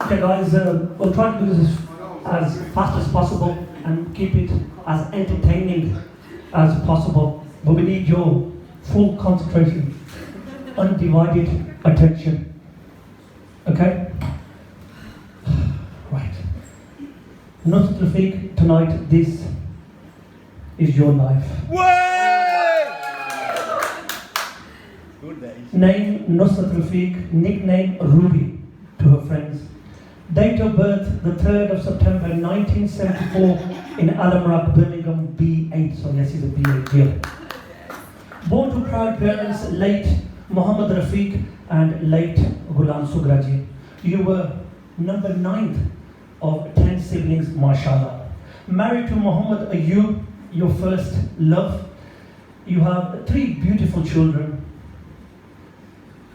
Okay guys, we'll try to do this as fast as possible and keep it as entertaining as possible. But we need your full concentration, undivided attention. Okay? Right. Nusrat Rafiq, tonight this is your life. Good day. Name Nusrat Rafiq, nickname Ruby to her friends. Date of birth, the 3rd of September 1974 in Alamrak, Birmingham, B8. So yes, he's a B8 here. Born to proud parents, late Muhammad Rafiq and late Ghulam Sugraji. You were number 9th of 10 siblings, mashallah. Married to Muhammad Ayub, your first love. You have 3 beautiful children,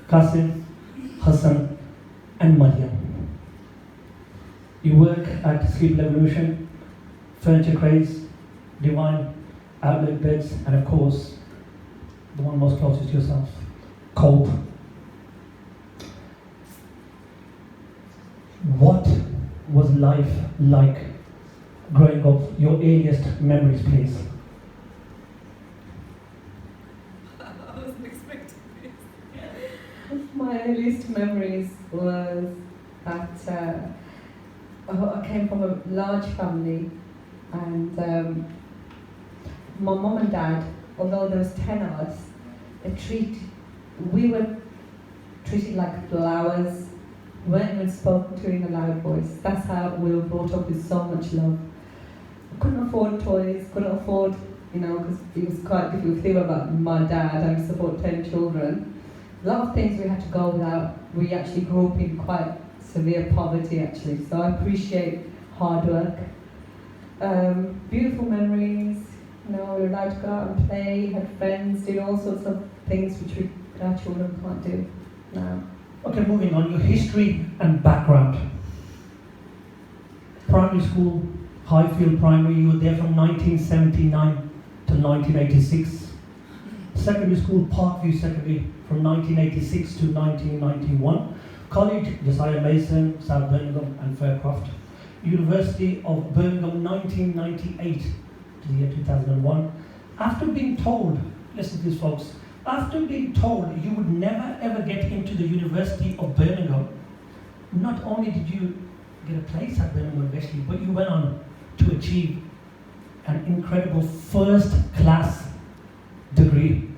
Qasim, Hassan and Maryam. You work at Sleep Revolution, Furniture Craze, Divine, Outlet Beds, and of course, the one most closest to yourself, Cope. What was life like growing up? Your earliest memories, please. I wasn't expecting this. My earliest memories was that I came from a large family, and my mum and dad, although there was 10 of us, we were treated like flowers, weren't even spoken to in a loud voice. That's how we were brought up, with so much love. Couldn't afford toys, couldn't afford, because it was quite difficult to think about my dad having to support 10 children. A lot of things we had to go without. We actually grew up in quite severe poverty, actually, so I appreciate hard work. Beautiful memories, we were allowed to go out and play, had friends, did all sorts of things which our children can't do now. Okay, moving on, your history and background. Primary school, Highfield Primary, you were there from 1979 to 1986. Secondary school, Parkview Secondary, from 1986 to 1991. College, Josiah Mason, South Birmingham and Faircroft. University of Birmingham, 1998 to the year 2001. After being told, listen to this folks, after being told you would never ever get into the University of Birmingham, not only did you get a place at Birmingham University, but you went on to achieve an incredible first class degree.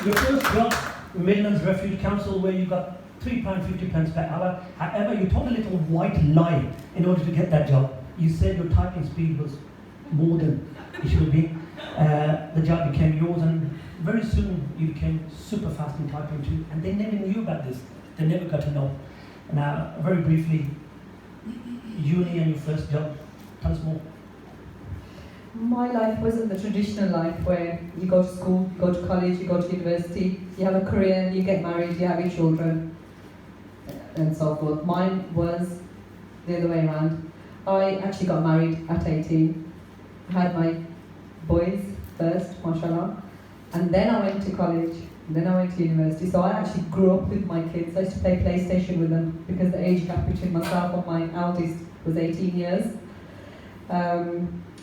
Your first job, Midlands Refuge Council, where you got £3.50 per hour. However, you told a little white lie in order to get that job. You said your typing speed was more than it should have been. The job became yours, and very soon you became super fast in typing too. And they never knew about this. They never got to know. Now, very briefly, uni and your first job. Tell us more. My life wasn't the traditional life where you go to school, you go to college, you go to university, you have a career, you get married, you have your children, and so forth. Mine was the other way around. I actually got married at 18. I had my boys first, mashallah, and then I went to college, then I went to university. So I actually grew up with my kids. I used to play PlayStation with them because the age gap between myself and my eldest was 18 years.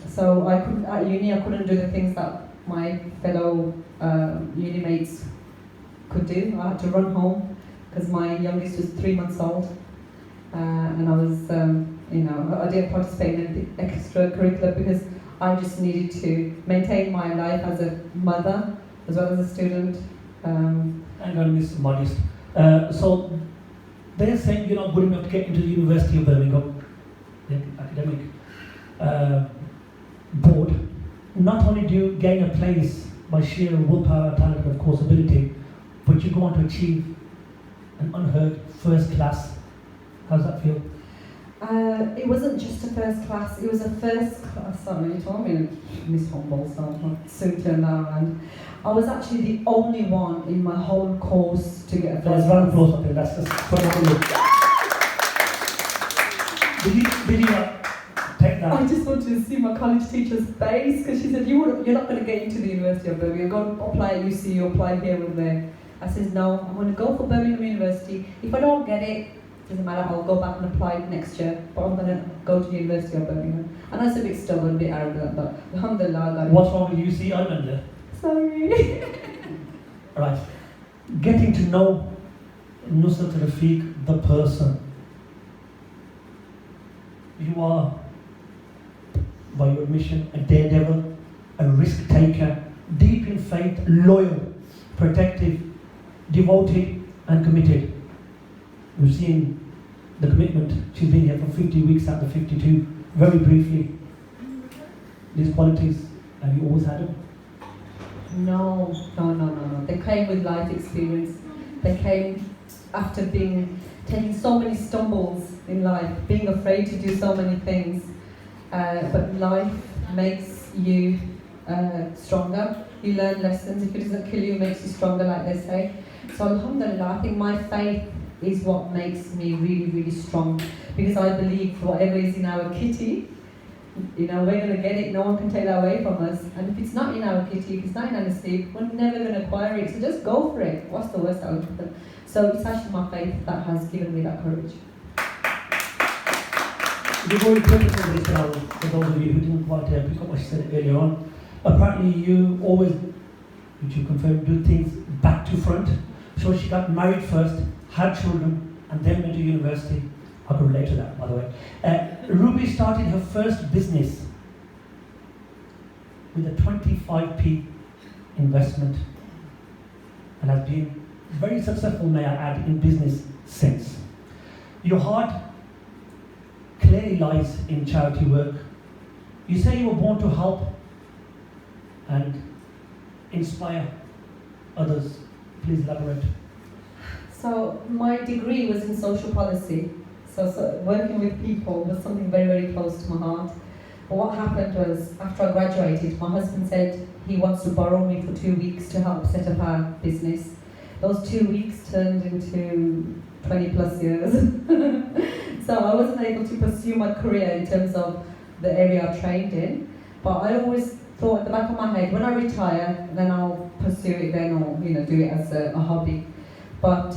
So I couldn't, at uni, I couldn't do the things that my fellow uni mates could do. I had to run home because my youngest was 3 months old, and I was, I didn't participate in the extracurricular because I just needed to maintain my life as a mother as well as a student. Hang on, Miss Modest. So they're saying you're not good enough to get into the University of Birmingham, the academic board. Not only do you gain a place by sheer willpower, talent, and of course ability, but you go on to achieve an unheard first class How does that feel? It wasn't just a first class, it was a first class, sorry, you told me Miss Humboldt, so I'll soon turn that around. I was actually the only one in my whole course to get a There's first round of class. applause up there, that's phenomenal. Did you take that? I just wanted to see my college teacher's face because she said, you're not going to get into the University of Birmingham, go and apply at UC, you apply here or there. I said, no, I'm going to go for Birmingham University. If I don't get it, doesn't matter, I'll go back and apply next year, but I'm going to go to the University of Birmingham. And I was a bit stubborn, a bit arrogant, but alhamdulillah, I got it. What's wrong with UC? I went there. Sorry. Right. Getting to know Nusrat Rafiq, the person. You are, by your admission, a daredevil, a risk taker, deep in faith, loyal, protective, devoted, and committed. We've seen the commitment. She's been here for 50 weeks out of 52. Very briefly, these qualities, have you always had them? No. They came with life experience. They came after taking so many stumbles in life, being afraid to do so many things. But life makes you stronger. You learn lessons. If it doesn't kill you, it makes you stronger, like they say. So alhamdulillah, I think my faith is what makes me really, really strong. Because I believe whatever is in our kitty, we're going to get it, no one can take that away from us. And if it's not in our kitty, if it's not in our sleep, we're never going to acquire it. So just go for it. What's the worst that will happen? So it's actually my faith that has given me that courage. We've already put this on this now, for those of you who didn't quite pick up what she said earlier on. Apparently you always, which you confirm, do things back to front. So she got married first, had children, and then went to university. I could relate to that, by the way. Ruby started her first business with a 25p investment and has been very successful, may I add, in business since. Your heart clearly lies in charity work. You say you were born to help and inspire others. Please elaborate. So my degree was in social policy. So working with people was something very, very close to my heart. But what happened was, after I graduated, my husband said he wants to borrow me for 2 weeks to help set up our business. Those 2 weeks turned into 20 plus years. So I wasn't able to pursue my career in terms of the area I trained in. But I always thought at the back of my head, when I retire, then I'll pursue it then, or do it as a hobby. But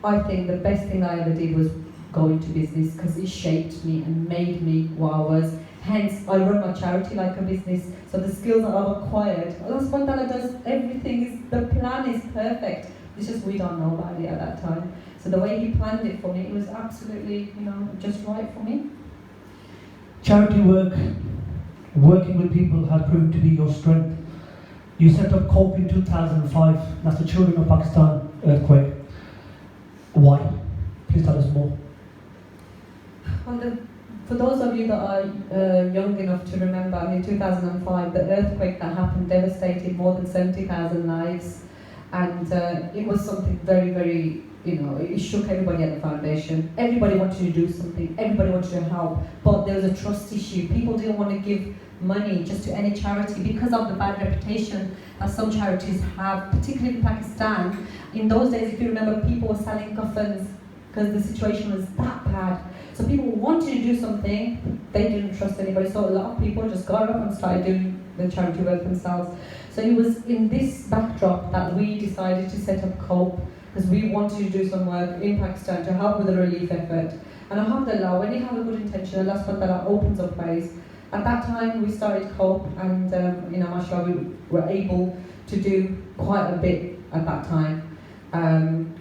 I think the best thing I ever did was go into business because it shaped me and made me what I was. Hence, I run my charity like a business. So the skills that I've acquired, Allah subhanahu wa ta'ala does everything. The plan is perfect. It's just we don't know about it at that time. So the way He planned it for me, it was absolutely, just right for me. Charity work, working with people has proven to be your strength. You set up COPE in 2005. That's the Children of Pakistan earthquake. Why? Please tell us more. Well, for those of you that are young enough to remember, in 2005, the earthquake that happened devastated more than 70,000 lives. And it was something very, very, it shook everybody at the foundation. Everybody wanted to do something, everybody wanted to help, but there was a trust issue. People didn't want to give money just to any charity because of the bad reputation that some charities have, particularly in Pakistan. In those days, if you remember, people were selling coffins because the situation was that bad. So people wanted to do something, they didn't trust anybody, so a lot of people just got up and started doing the charity work themselves. So it was in this backdrop that we decided to set up COPE, because we wanted to do some work in Pakistan to help with the relief effort. And alhamdulillah, when you have a good intention, Allah subhanahu wa ta'ala opens up ways. At that time, we started COPE, and mashallah, we were able to do quite a bit at that time.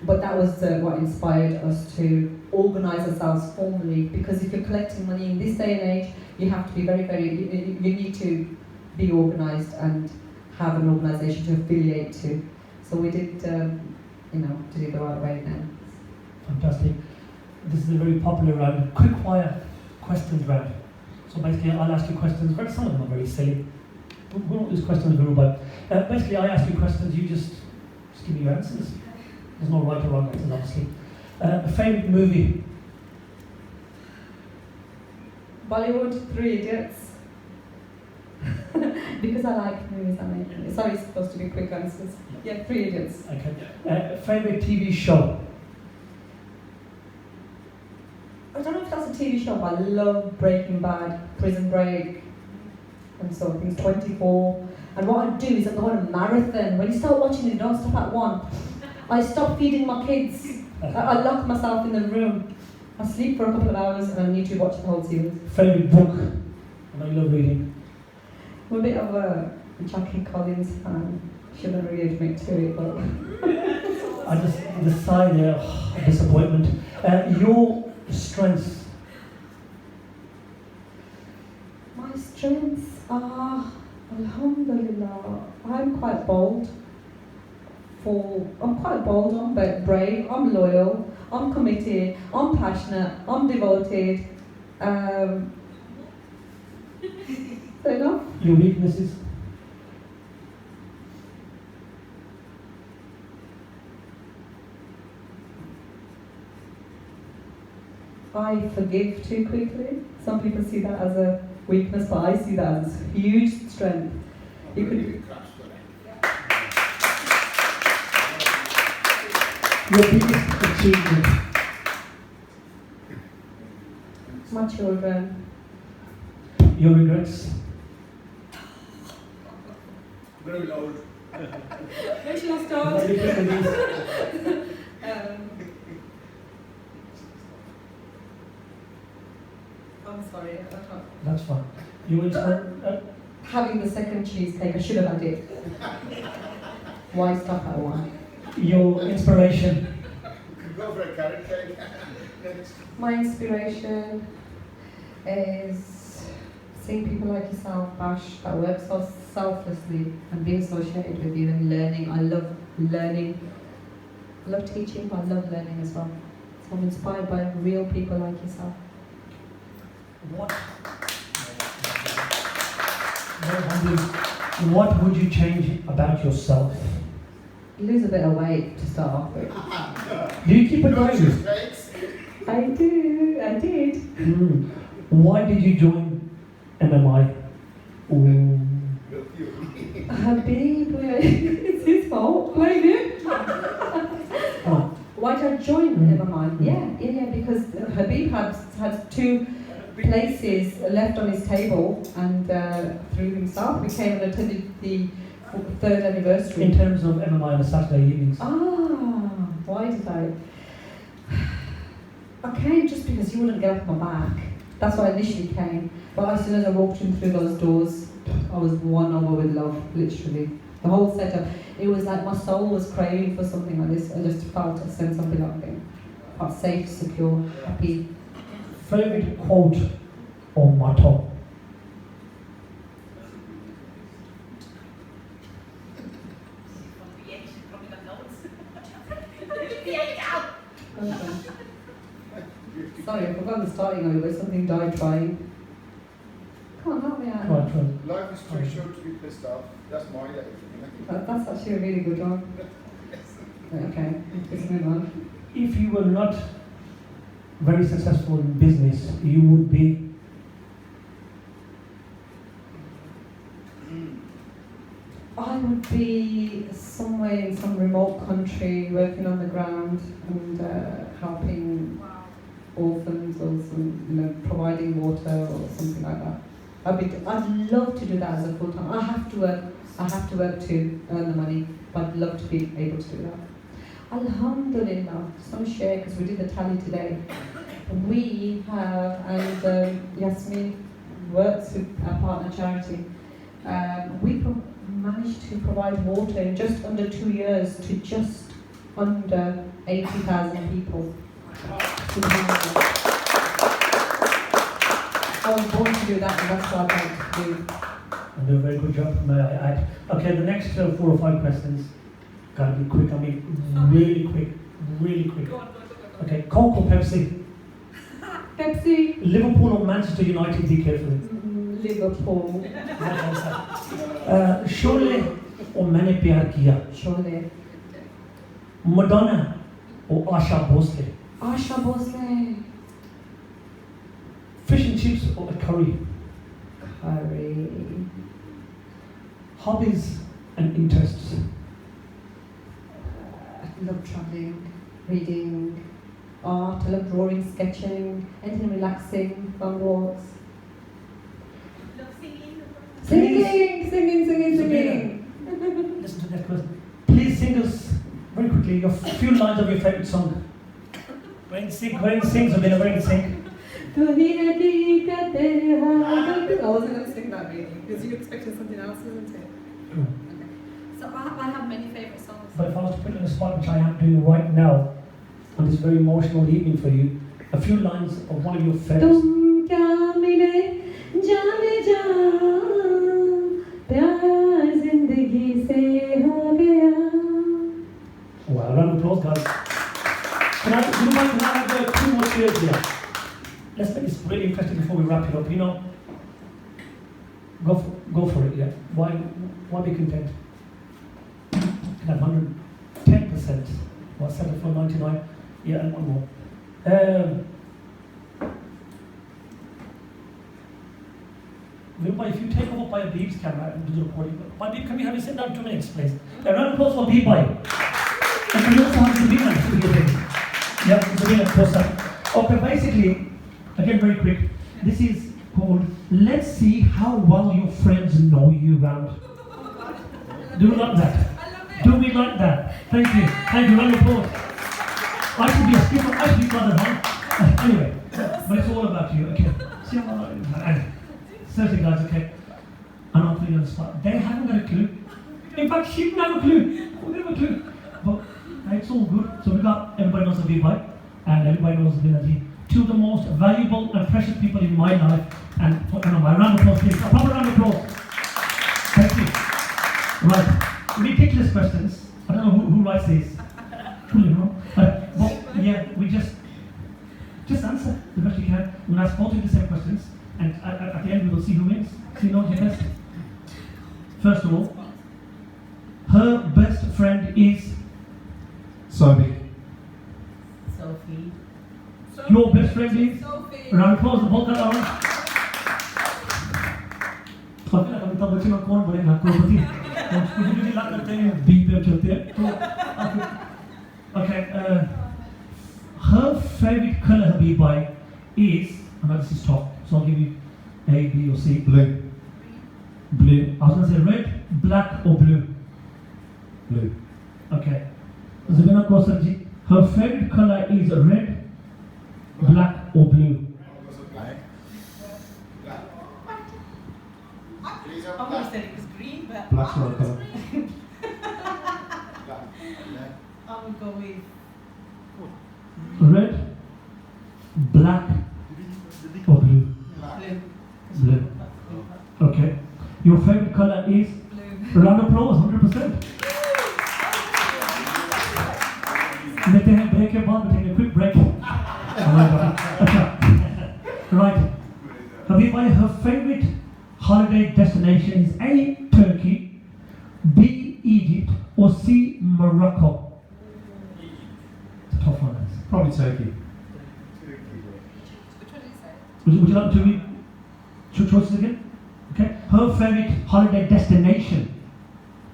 But that was what inspired us to organise ourselves formally, because if you're collecting money in this day and age, you have to be you need to be organised and have an organisation to affiliate to. So we did, did it the right way then. Fantastic. This is a very popular round, quick fire questions round. So basically, I'll ask you questions. Some of them are very silly. We won't use questions very well. Basically, I ask you questions. You just give me your answers. There's no right or wrong answers, obviously. Favorite movie? Bollywood, Three Idiots. Because I like movies I make. Sorry, it's supposed to be quick answers. Yeah, Three Idiots. Okay. Favorite TV show? I don't know if that's a TV show, but I love Breaking Bad, Prison Break, and so things 24. And what I do is I go on a marathon. When you start watching it, don't stop at one. I stop feeding my kids. I lock myself in the room. I sleep for a couple of hours and I need to watch the whole series. Favorite book? I know you love reading. I'm a bit of a Jackie Collins fan. Shouldn't really admit to it, but I just decided disappointment. Your strengths? my strengths are, alhamdulillah, I'm quite bold. I'm quite bold, I'm brave, I'm loyal, I'm committed, I'm passionate, I'm devoted. Is that enough? Your weaknesses? I forgive too quickly. Some people see that as a weakness, but I see that as huge strength. You could. Your biggest achievement? My children. Your regrets? Very loud. Where shall I start? I'm sorry, I can't. That's fine. You will Having the second cheesecake, I should have had it. Why stop at one? your inspiration? Could go for a carrot cake. Next. My inspiration is seeing people like yourself, Bash, that work so selflessly and being associated with you and learning. I love learning. I love teaching, but I love learning as well. So I'm inspired by real people like yourself. What would you change about yourself? Lose a bit of weight to start off with. Do you keep a No diary? cheesecakes. I did. Why did you join MMI? Ooh. Habib, it's his fault. Blame him. Oh, Why did I join MMI? Yeah, because Habib had two places left on his table, and through himself we came and attended the 3rd anniversary. in terms of MMI on a Saturday evenings. Why did I? I came just because you wouldn't get off my back. That's why I initially came. But as soon as I walked in through those doors, I was won over with love, literally. The whole setup. It was like my soul was craving for something like this. I just felt a sense of belonging. I felt safe, secure, happy. Favorite quote or motto? Sorry, I forgot the starting of it, but something died trying. Come on, help me out. Come on, try it. Life is too short to be pissed off. That's my That's actually a really good one. Okay, let's move on. If you were not very successful in business, you would be I would be somewhere in some remote country working on the ground and helping orphans or providing water or something like that. I'd love to do that as a full time. I have to work to earn the money, but I'd love to be able to do that. Alhamdulillah, just want to share because we did the tally today. We have, and Yasmin works with our partner charity. We managed to provide water in just under 2 years to just under 80,000 people. I was born to do that, and that's what I'd like to do. and do a very good job, may I add. Okay, the next 4 or 5 questions, gotta be quick, I mean, really quick. Go on. Okay, Coke or Pepsi? Pepsi, Liverpool or Manchester United, be careful. Liverpool, Sholay और मैंने प्यार किया. surely. Madonna or Asha Bhosle? Asha Bhosle. Fish and chips or a curry? Curry. Hobbies and interests? I love travelling, reading, art, I love drawing, sketching, anything relaxing, fun walks. Love singing. Singing. Listen to that question. Please sing us very quickly a few lines of your favourite song. When sings, Sabina, when sing. I wasn't going to sing that really, because you expected something else, isn't it? So I have many favourite songs. But if I was to put you in a spot, which I am doing right now, on this very emotional evening for you, a few lines of one of your favourites. तुम क्या मिले जाने जा प्यार जिंदगी से हो गया. Well, a round of applause, guys. Can I have two more cheers here? Let's make this really interesting before we wrap it up. You know, go for it. Yeah. Why be content? Can have 110%. Well, settle for 99. Yeah, and one more. Vibhai, if you take over by Beeb's camera and do the recording, by Beeb, can we have you sit down 2 minutes, please? A round of applause for Beebhai. And can we also have Sabina to do this? Yeah, Sabina, close up. Okay, basically, again, very quick. This is called Let's See How Well Your Friends Know You Round. Do we like that? I love it. Do we like that? Thank you. Thank you. Round of applause. I should be a skipper. I should be brother, huh? Anyway, but it's all about you, okay? See how seriously, guys, okay? I'm not putting you on the spot. They haven't got a clue. In fact, she didn't have a clue. We didn't have a clue. But it's all good. So we got everybody knows the Vibhai, and everybody knows the Vinati. Two of the most valuable and precious people in my life. And my round of applause, please. A proper round of applause. Thank you. Right. Ridiculous questions. I don't know who writes these. Who you know? But yeah, we just answer the best you can. We'll ask both of you the same questions, and at the end we will see who wins. See who knows the best. First of all, her best friend is Sophie. Sophie. your best friend is. Sophie. Round of applause. The whole cut around. I feel like Amitabh Bachchan का कौन बनेगा करोड़पति? मुझे लाख करते हैं beep पे चलते हैं तो okay. Her favorite color, Habibie, is, and this is top, so I'll give you A, B, or C. Blue. Blue. I was going to say red, black, or blue. Blue. Okay. Zabina Kausarji, her favorite color is red, black, or blue. Black. Please have I would black. have said it was green, but Black's not a colour. I would go with Red, black, or blue. blue. Blue. Okay. Your favorite color is? Blue. Round of applause, 100%. लेते हैं break के बाद बैठेंगे quick break. Right. Habibie, her favorite holiday destination is A, Turkey, B, Egypt, or C, Morocco. It's a tough one. Probably Turkey. Which one did you say? Would you like to read two choices again? Okay. Her favorite holiday destination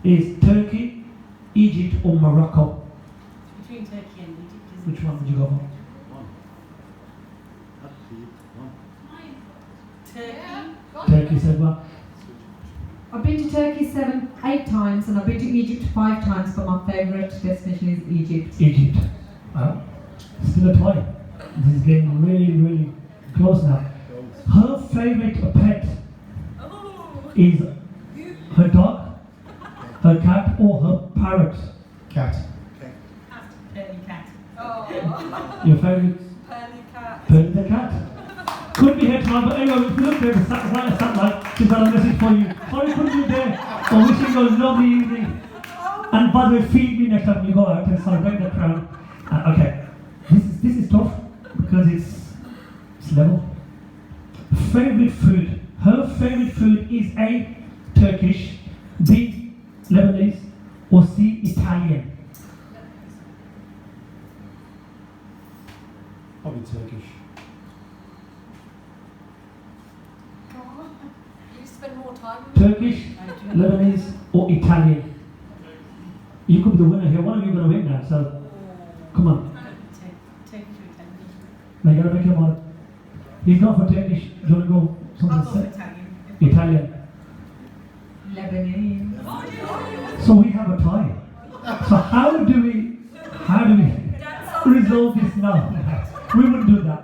is Turkey, Egypt, or Morocco. Between Turkey and Egypt. Which one would you go for? Turkey. Turkey said well. I've been to Turkey 8 times, and I've been to Egypt 5 times, but my favourite destination is Egypt. Egypt. Still a tie. This is getting really, really close now. Her favorite pet Oh. is her dog, her cat, or her parrot. Cat. Pearly cat. Oh. Your favorite? Pearly cat. Pearly the cat. Could be here tonight, but anyway, if you look there, the satellite, she's got a message for you. Sorry, couldn't be there. So wishing you a lovely evening. And by the way, feed me next time you go out and celebrate the crown. Okay, this is tough because it's level. Favorite food. Her favorite food is A, Turkish, B, Lebanese, or C, Italian. Probably Turkish. You spend more time. Turkish, Lebanese, or Italian? You could be the winner here. One of you going to win now, so come on. Now you got to make your mind. He's gone for Turkish. Do you want to go something? Italian. Lebanese. So we have a tie. So how do we resolve this now? We wouldn't do that.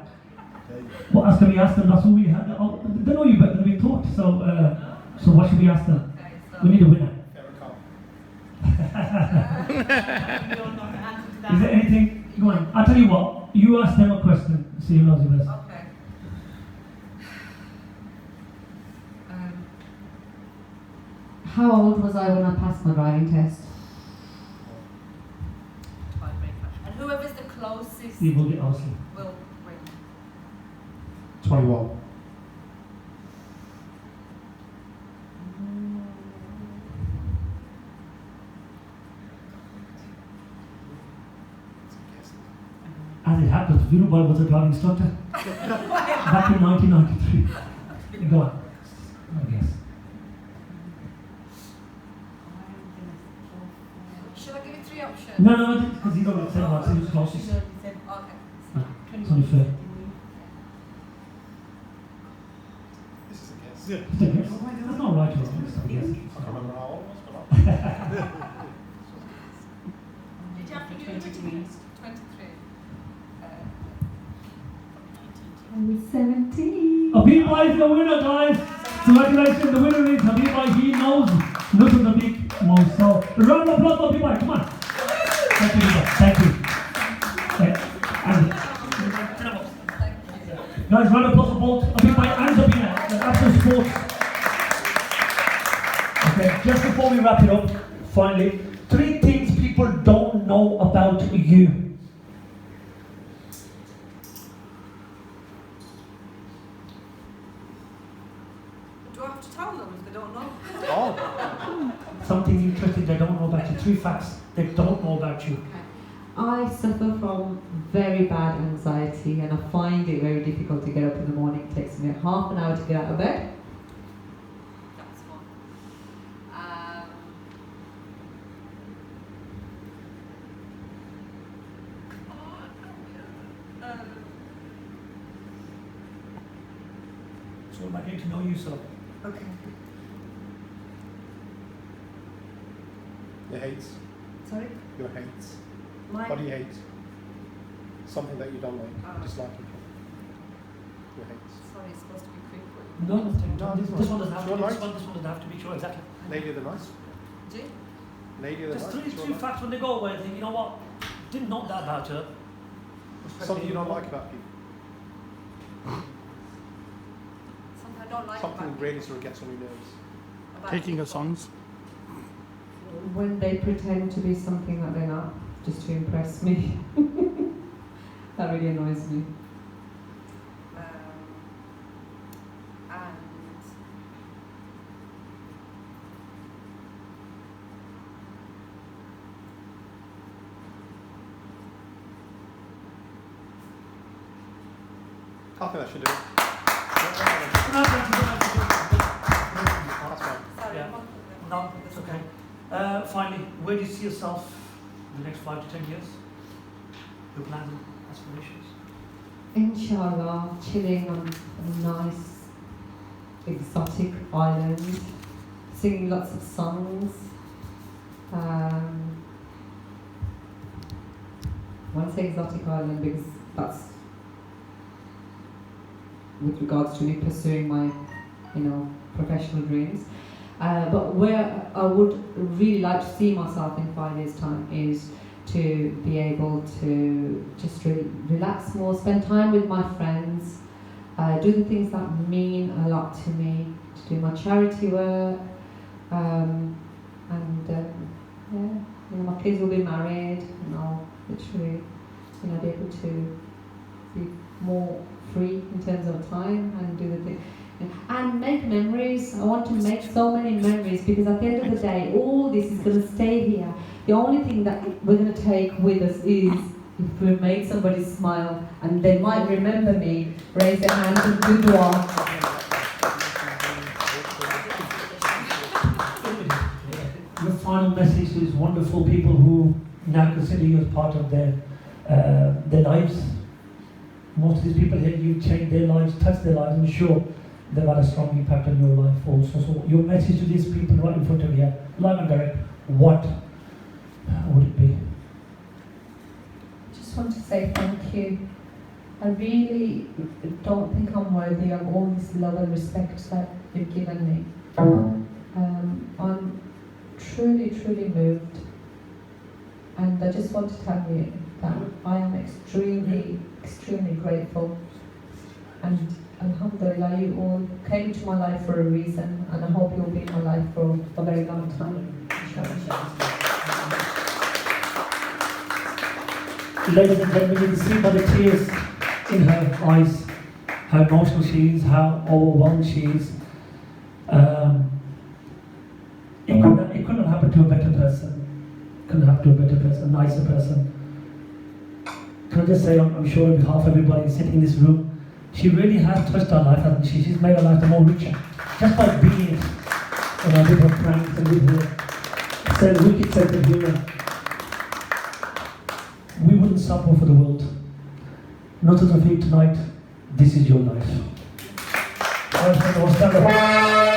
What else can we ask them? That's all we had. Oh, they know you better than we thought. So what should we ask them? Okay, so We need a winner. Farrakhan. Is there anything? Go on. I'll tell you what. You ask them a question. See who knows the best. okay. How old was I when I passed my driving test? And whoever's the closest You will get asked. will win. 21. As it happens, Dhirubhai was a driving instructor back in 1993. Go on. I guess. Should I give you 3 options? No, because you got to say one. So who's closest? Okay. It's only fair. This is a guess. It's a guess. That's not right or wrong. It's a guess. I can't remember how old I was, but Did you have to do 23? I was 17. Habib is the winner, guys. Congratulations. The winner is Habib. He knows look at the big most. So a round of applause for Habib. Come on. Thank you. Thank you. And guys, round of applause for both Habib and Zabina. The absolute sports. Okay, just before we wrap it up, finally, 3 things people don't know about you. Do I have to tell them if they don't know? oh, Something interesting they don't know about you. 3 facts they don't know about you. I suffer from very bad anxiety and I find it very difficult to get up in the morning. It takes me half an hour to get out of bed. That's one. It's all about getting to know you, so. Okay. your hates. Sorry? Your hates. My. What do you hate? Something that you don't like. Oh. Disliking. Your hates. Sorry, it's supposed to be quick. No, this one doesn't have to Sure, be. right. This one doesn't have to be sure exactly. Lady of the night. Do you? Lady of the Just night. three, Sure, three right. facts when they go away. I think you know what? Didn't know that about her. Something you don't like about people. Something I don't like Something about really sort of gets on your nerves. about Taking people. of songs. When they pretend to be something that they're not, just to impress me. That really annoys me. And I think that should do it. That's fine. sorry, Yeah. I'm not- No, it's okay. Finally, where do you see yourself in the next 5 to 10 years? Your plans and aspirations? Inshallah, chilling on a nice exotic island, singing lots of songs. I want to say exotic island because that's with regards to me pursuing my, professional dreams. But where I would really like to see myself in 5 years' time is to be able to just relax more, spend time with my friends, do the things that mean a lot to me, to do my charity work, my kids will be married, and I'll literally, be able to be more free in terms of time and do the thing. And make memories. I want to make so many memories because at the end of the day, all this is going to stay here. The only thing that we're going to take with us is, if we've made somebody smile and they might remember me, raise their hand and do dua. Your final message to these wonderful people who now consider you as part of their lives. Most of these people here, you've changed their lives, touched their lives. I'm sure they've had a strong impact on your life also. So your message to these people right in front of you, live and direct, what would it be? I just want to say thank you. I really don't think I'm worthy of all this love and respect that you've given me. I'm truly, truly moved. And I just want to tell you that I am extremely, extremely grateful. And alhamdulillah, you all came into my life for a reason, and I hope you'll be in my life for a very long time. Ladies and gentlemen, you can see by the tears in her eyes how emotional she is, how overwhelmed she is. It couldn't happen to a better person. Couldn't happen to a better person, a nicer person. Can I just say, I'm sure on behalf of everybody sitting in this room, she really has touched our life, hasn't she? She's made our life more richer. Just by being with her pranks and with her wicked sense of humour. We wouldn't suffer for the world. Not as a feet tonight, this is your life. Stand up.